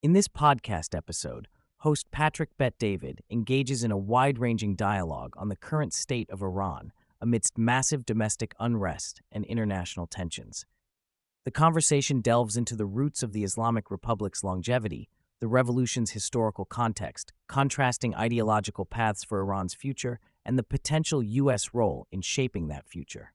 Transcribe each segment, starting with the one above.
In this podcast episode, host Patrick Bet-David engages in a wide-ranging dialogue on the current state of Iran amidst massive domestic unrest and international tensions. The conversation delves into the roots of the Islamic Republic's longevity, the revolution's historical context, contrasting ideological paths for Iran's future, and the potential U.S. role in shaping that future.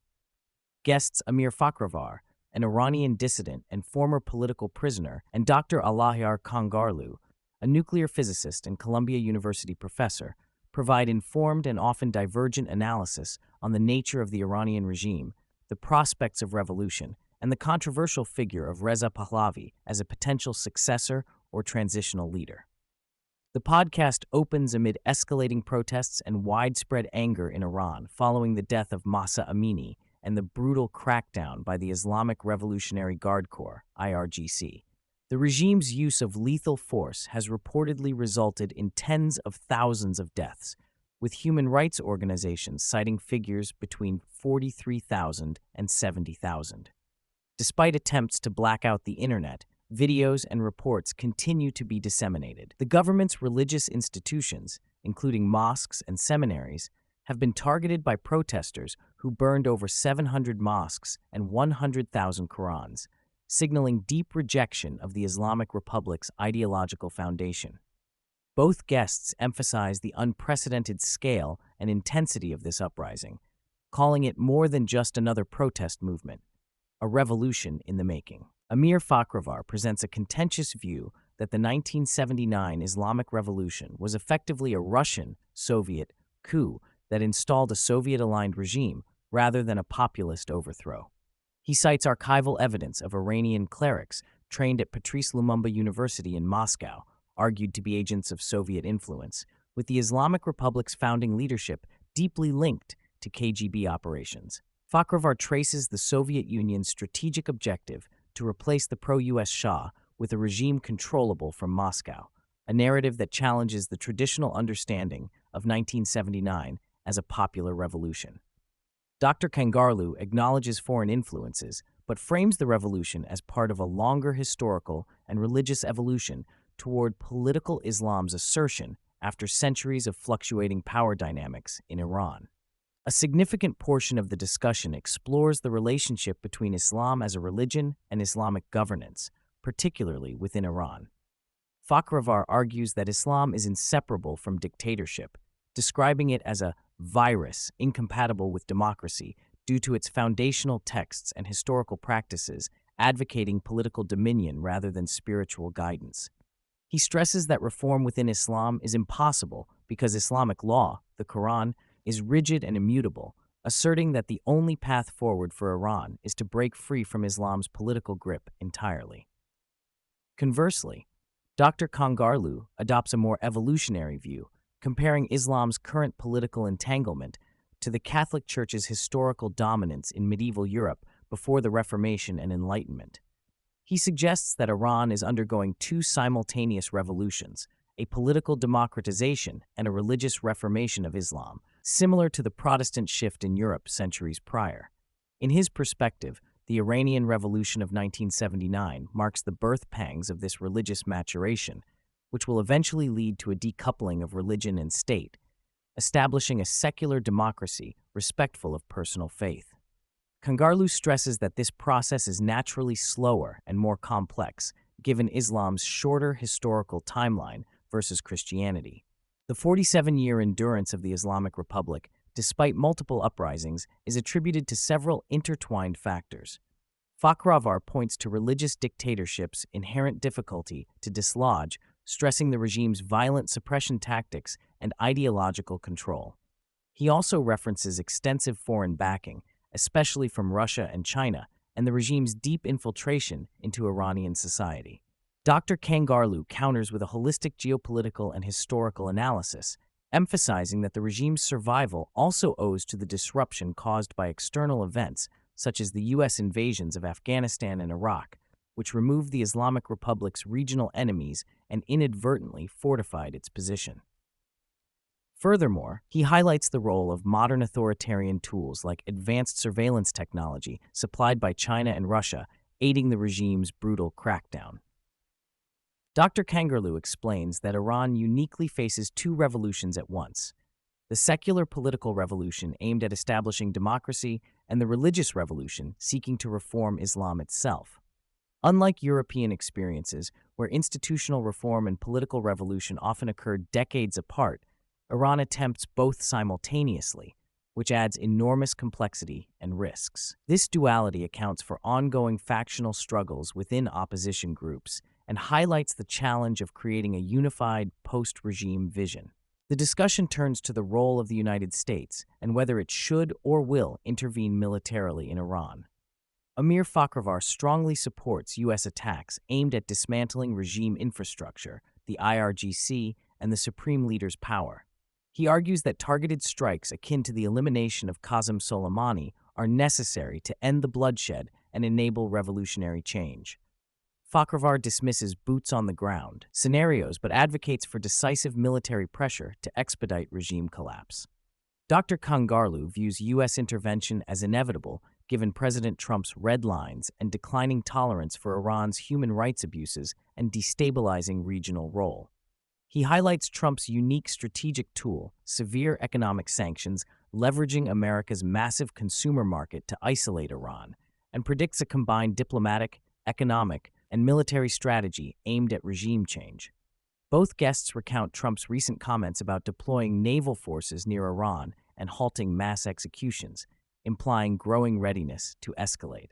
Guests Amir Fakhravar, an Iranian dissident and former political prisoner, and Dr. Allahyar Kangarlu, a nuclear physicist and Columbia University professor, provide informed and often divergent analysis on the nature of the Iranian regime, the prospects of revolution, and the controversial figure of Reza Pahlavi as a potential successor or transitional leader. The podcast opens amid escalating protests and widespread anger in Iran following the death of Mahsa Amini and the brutal crackdown by the Islamic Revolutionary Guard Corps, IRGC. The regime's use of lethal force has reportedly resulted in tens of thousands of deaths, with human rights organizations citing figures between 43,000 and 70,000. Despite attempts to black out the internet, videos and reports continue to be disseminated. The government's religious institutions, including mosques and seminaries, have been targeted by protesters who burned over 700 mosques and 100,000 Qurans, signaling deep rejection of the Islamic Republic's ideological foundation. Both guests emphasize the unprecedented scale and intensity of this uprising, calling it more than just another protest movement, a revolution in the making. Amir Fakhravar presents a contentious view that the 1979 Islamic Revolution was effectively a Russian-Soviet coup that installed a Soviet-aligned regime rather than a populist overthrow. He cites archival evidence of Iranian clerics trained at Patrice Lumumba University in Moscow, argued to be agents of Soviet influence, with the Islamic Republic's founding leadership deeply linked to KGB operations. Fakhravar traces the Soviet Union's strategic objective to replace the pro-U.S. Shah with a regime controllable from Moscow, a narrative that challenges the traditional understanding of 1979 as a popular revolution. Dr. Kangarlu acknowledges foreign influences, but frames the revolution as part of a longer historical and religious evolution toward political Islam's assertion after centuries of fluctuating power dynamics in Iran. A significant portion of the discussion explores the relationship between Islam as a religion and Islamic governance, particularly within Iran. Fakhravar argues that Islam is inseparable from dictatorship, describing it as a virus incompatible with democracy due to its foundational texts and historical practices advocating political dominion rather than spiritual guidance. He stresses that reform within Islam is impossible because Islamic law, the Quran, is rigid and immutable, asserting that the only path forward for Iran is to break free from Islam's political grip entirely. Conversely, Dr. Kangarlu adopts a more evolutionary view, comparing Islam's current political entanglement to the Catholic Church's historical dominance in medieval Europe before the Reformation and Enlightenment. He suggests that Iran is undergoing two simultaneous revolutions, a political democratization and a religious reformation of Islam, similar to the Protestant shift in Europe centuries prior. In his perspective, the Iranian Revolution of 1979 marks the birth pangs of this religious maturation, which will eventually lead to a decoupling of religion and state, establishing a secular democracy respectful of personal faith. Kangarlu stresses that this process is naturally slower and more complex, given Islam's shorter historical timeline versus Christianity. The 47-year endurance of the Islamic Republic, despite multiple uprisings, is attributed to several intertwined factors. Fakhravar points to religious dictatorship's inherent difficulty to dislodge, stressing the regime's violent suppression tactics and ideological control. He also references extensive foreign backing, especially from Russia and China, and the regime's deep infiltration into Iranian society. Dr. Kangarlu counters with a holistic geopolitical and historical analysis, emphasizing that the regime's survival also owes to the disruption caused by external events such as the U.S. invasions of Afghanistan and Iraq, which removed the Islamic Republic's regional enemies and inadvertently fortified its position. Furthermore, he highlights the role of modern authoritarian tools like advanced surveillance technology supplied by China and Russia, aiding the regime's brutal crackdown. Dr. Kangarlu explains that Iran uniquely faces two revolutions at once: the secular political revolution aimed at establishing democracy, and the religious revolution seeking to reform Islam itself. Unlike European experiences, where institutional reform and political revolution often occurred decades apart, Iran attempts both simultaneously, which adds enormous complexity and risks. This duality accounts for ongoing factional struggles within opposition groups and highlights the challenge of creating a unified post-regime vision. The discussion turns to the role of the United States and whether it should or will intervene militarily in Iran. Amir Fakhravar strongly supports U.S. attacks aimed at dismantling regime infrastructure, the IRGC, and the supreme leader's power. He argues that targeted strikes akin to the elimination of Qasem Soleimani are necessary to end the bloodshed and enable revolutionary change. Fakhravar dismisses boots-on-the-ground scenarios but advocates for decisive military pressure to expedite regime collapse. Dr. Kangarlu views U.S. intervention as inevitable given President Trump's red lines and declining tolerance for Iran's human rights abuses and destabilizing regional role. He highlights Trump's unique strategic tool, severe economic sanctions, leveraging America's massive consumer market to isolate Iran, and predicts a combined diplomatic, economic, and military strategy aimed at regime change. Both guests recount Trump's recent comments about deploying naval forces near Iran and halting mass executions, implying growing readiness to escalate.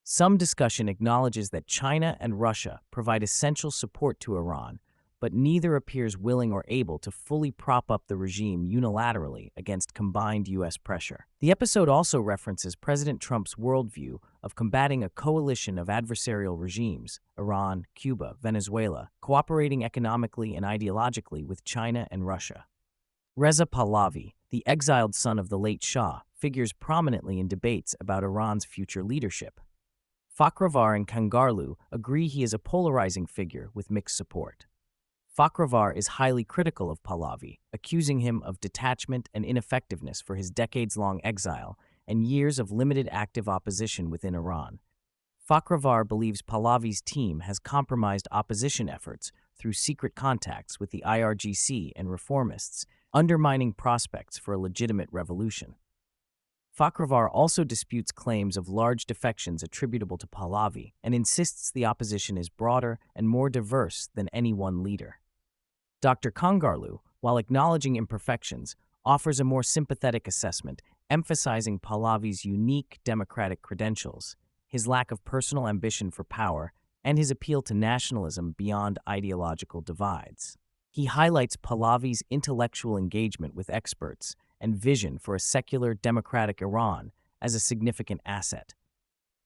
Some discussion acknowledges that China and Russia provide essential support to Iran, but neither appears willing or able to fully prop up the regime unilaterally against combined U.S. pressure. The episode also references President Trump's worldview of combating a coalition of adversarial regimes, Iran, Cuba, Venezuela, cooperating economically and ideologically with China and Russia. Reza Pahlavi, the exiled son of the late Shah, figures prominently in debates about Iran's future leadership. Fakhravar and Kangarlu agree he is a polarizing figure with mixed support. Fakhravar is highly critical of Pahlavi, accusing him of detachment and ineffectiveness for his decades-long exile and years of limited active opposition within Iran. Fakhravar believes Pahlavi's team has compromised opposition efforts through secret contacts with the IRGC and reformists, undermining prospects for a legitimate revolution. Fakhravar also disputes claims of large defections attributable to Pahlavi and insists the opposition is broader and more diverse than any one leader. Dr. Kangarlu, while acknowledging imperfections, offers a more sympathetic assessment, emphasizing Pahlavi's unique democratic credentials, his lack of personal ambition for power, and his appeal to nationalism beyond ideological divides. He highlights Pahlavi's intellectual engagement with experts and vision for a secular, democratic Iran as a significant asset.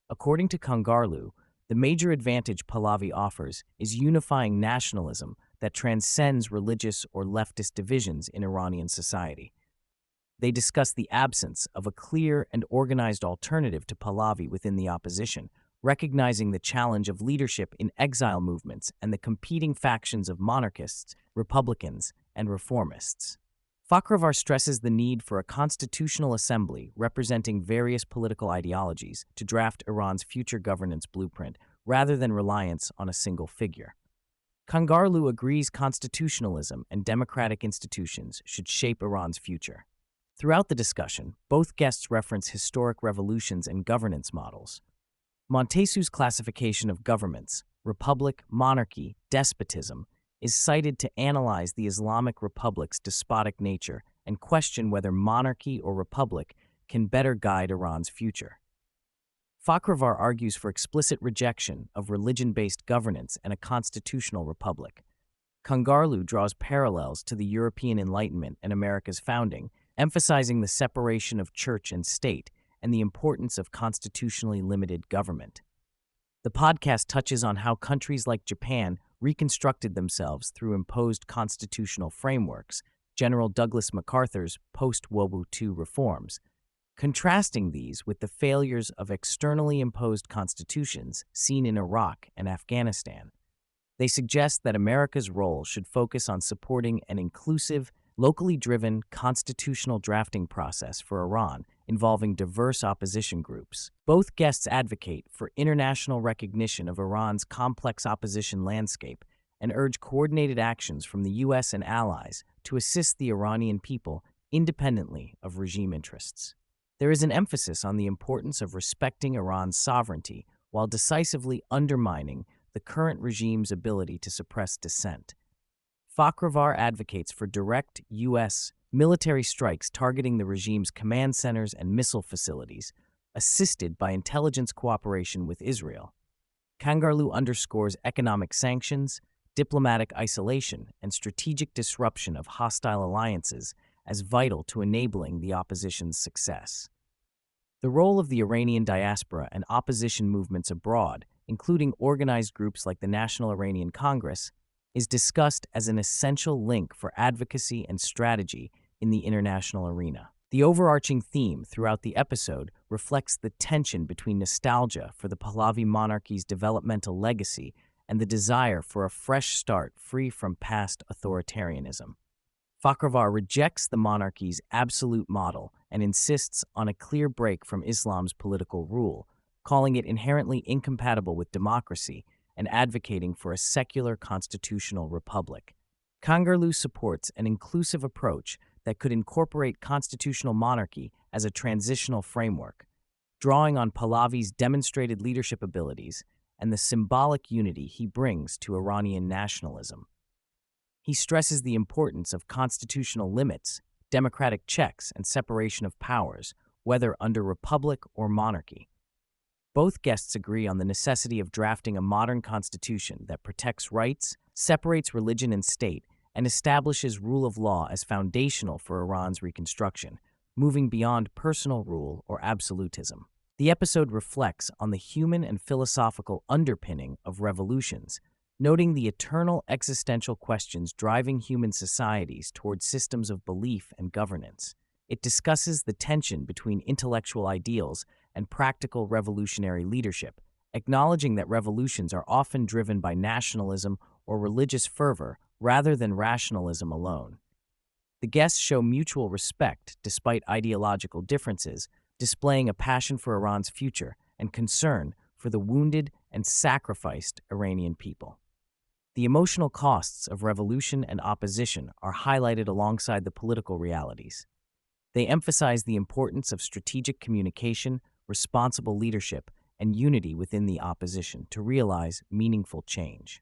According to Kangarlu, the major advantage Pahlavi offers is unifying nationalism that transcends religious or leftist divisions in Iranian society. They discuss the absence of a clear and organized alternative to Pahlavi within the opposition, recognizing the challenge of leadership in exile movements and the competing factions of monarchists, republicans, and reformists. Fakhravar stresses the need for a constitutional assembly representing various political ideologies to draft Iran's future governance blueprint, rather than reliance on a single figure. Kangarlu agrees constitutionalism and democratic institutions should shape Iran's future. Throughout the discussion, both guests reference historic revolutions and governance models. Montesquieu's classification of governments, republic, monarchy, despotism, is cited to analyze the Islamic Republic's despotic nature and question whether monarchy or republic can better guide Iran's future. Fakhravar argues for explicit rejection of religion-based governance and a constitutional republic. Kangarlu draws parallels to the European Enlightenment and America's founding, emphasizing the separation of church and state and the importance of constitutionally limited government. The podcast touches on how countries like Japan reconstructed themselves through imposed constitutional frameworks, General Douglas MacArthur's post-World War II reforms, contrasting these with the failures of externally imposed constitutions seen in Iraq and Afghanistan. They suggest that America's role should focus on supporting an inclusive, locally driven constitutional drafting process for Iran involving diverse opposition groups. Both guests advocate for international recognition of Iran's complex opposition landscape and urge coordinated actions from the U.S. and allies to assist the Iranian people independently of regime interests. There is an emphasis on the importance of respecting Iran's sovereignty while decisively undermining the current regime's ability to suppress dissent. Fakhravar advocates for direct U.S. military strikes targeting the regime's command centers and missile facilities, assisted by intelligence cooperation with Israel. Kangarlu underscores economic sanctions, diplomatic isolation, and strategic disruption of hostile alliances as vital to enabling the opposition's success. The role of the Iranian diaspora and opposition movements abroad, including organized groups like the National Iranian Congress, is discussed as an essential link for advocacy and strategy in the international arena. The overarching theme throughout the episode reflects the tension between nostalgia for the Pahlavi monarchy's developmental legacy and the desire for a fresh start free from past authoritarianism. Fakhravar rejects the monarchy's absolute model and insists on a clear break from Islam's political rule, calling it inherently incompatible with democracy and advocating for a secular constitutional republic. Kangarlu supports an inclusive approach that could incorporate constitutional monarchy as a transitional framework, drawing on Pahlavi's demonstrated leadership abilities and the symbolic unity he brings to Iranian nationalism. He stresses the importance of constitutional limits, democratic checks, and separation of powers, whether under republic or monarchy. Both guests agree on the necessity of drafting a modern constitution that protects rights, separates religion and state, and establishes rule of law as foundational for Iran's reconstruction, moving beyond personal rule or absolutism. The episode reflects on the human and philosophical underpinning of revolutions, noting the eternal existential questions driving human societies toward systems of belief and governance. It discusses the tension between intellectual ideals and practical revolutionary leadership, acknowledging that revolutions are often driven by nationalism or religious fervor rather than rationalism alone. The guests show mutual respect despite ideological differences, displaying a passion for Iran's future and concern for the wounded and sacrificed Iranian people. The emotional costs of revolution and opposition are highlighted alongside the political realities. They emphasize the importance of strategic communication, responsible leadership, and unity within the opposition to realize meaningful change.